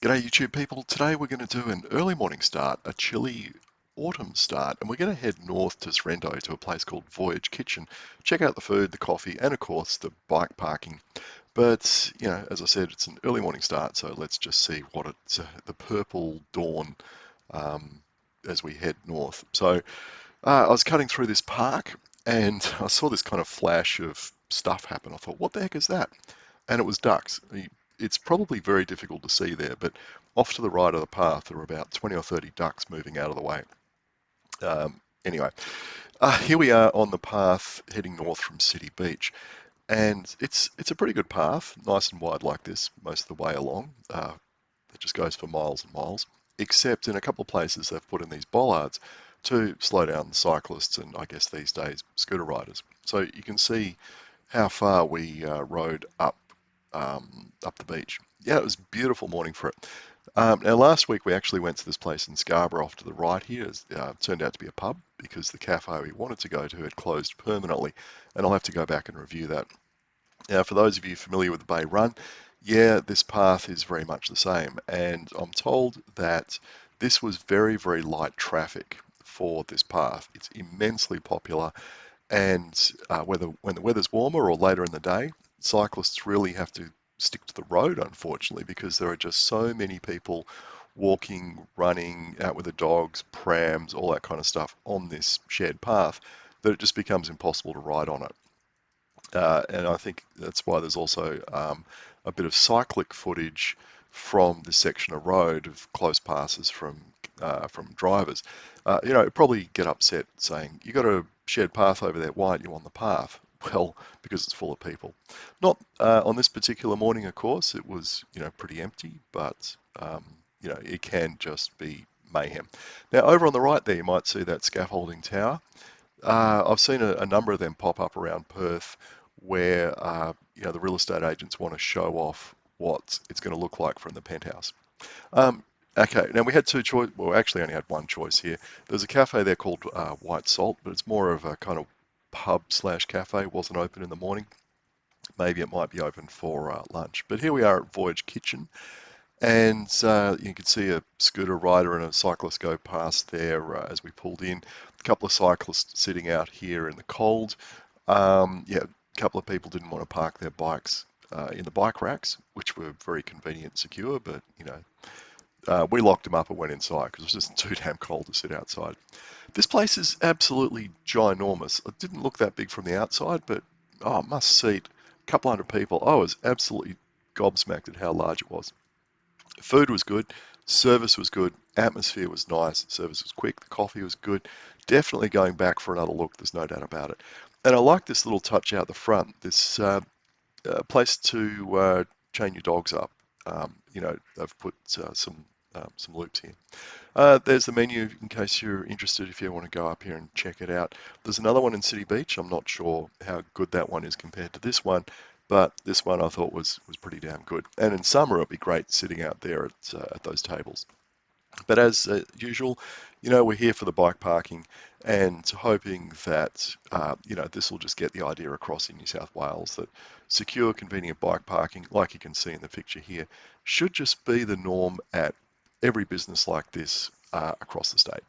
G'day YouTube people. Today we're going to do an early morning start, a chilly autumn start, and we're going to head north to Sorrento to a place called Voyage Kitchen. Check out the food, the coffee, and of course the bike parking. But, as I said, it's an early morning start, so let's just see what it's, the purple dawn um, as we head north. So I was cutting through this park and I saw this kind of flash of stuff happen. I thought, what the heck is that? And it was ducks. It's probably very difficult to see there, but off to the right of the path, there were about 20 or 30 ducks moving out of the way. Anyway, here we are on the path heading north from City Beach, and it's a pretty good path, nice and wide like this most of the way along. It just goes for miles and miles, except in a couple of places they've put in these bollards to slow down the cyclists and I guess these days scooter riders. So you can see how far we rode up the beach. Yeah, it was a beautiful morning for it. Now, last week we actually went to this place in Scarborough off to the right here. It turned out to be a pub because the cafe we wanted to go to had closed permanently, and I'll have to go back and review that. Now, for those of you familiar with the Bay Run, yeah, this path is very much the same, and I'm told that this was very, very light traffic for this path. It's immensely popular, and whether when the weather's warmer or later in the day, cyclists really have to stick to the road, unfortunately, because there are just so many people walking, running, out with the dogs, prams, all that kind of stuff on this shared path that it just becomes impossible to ride on it. And I think that's why there's also a bit of cyclic footage from this section of road of close passes from drivers. Probably get upset saying, you got a shared path over there, why aren't you on the path? Well, because it's full of people. Not on this particular morning, of course. It was, pretty empty, but it can just be mayhem. Now, over on the right there, you might see that scaffolding tower. I've seen a number of them pop up around Perth where the real estate agents want to show off what it's going to look like from the penthouse. Okay, now we had two choice. Well, actually, only had one choice here. There's a cafe there called White Salt, but it's more of a kind of pub slash cafe. It wasn't open in the morning. Maybe it might be open for lunch. But here we are at Voyage Kitchen, and you can see a scooter rider and a cyclist go past there as we pulled in. A couple of cyclists sitting out here in the cold. Yeah, a couple of people didn't want to park their bikes in the bike racks, which were very convenient and secure, but we locked them up and went inside because it was just too damn cold to sit outside. This place is absolutely ginormous. It didn't look that big from the outside, but it must seat a couple hundred people. I was absolutely gobsmacked at how large it was. Food was good, service was good, atmosphere was nice, service was quick, the coffee was good. Definitely going back for another look, there's no doubt about it. And I like this little touch out the front, this place to chain your dogs up. They've put some loops here. There's the menu in case you're interested if you want to go up here and check it out. There's another one in City Beach. I'm not sure how good that one is compared to this one, but this one I thought was pretty damn good. And in summer, it'd be great sitting out there at those tables. But as usual, we're here for the bike parking and hoping that, this will just get the idea across in New South Wales that secure, convenient bike parking, like you can see in the picture here, should just be the norm at every business like this across the state.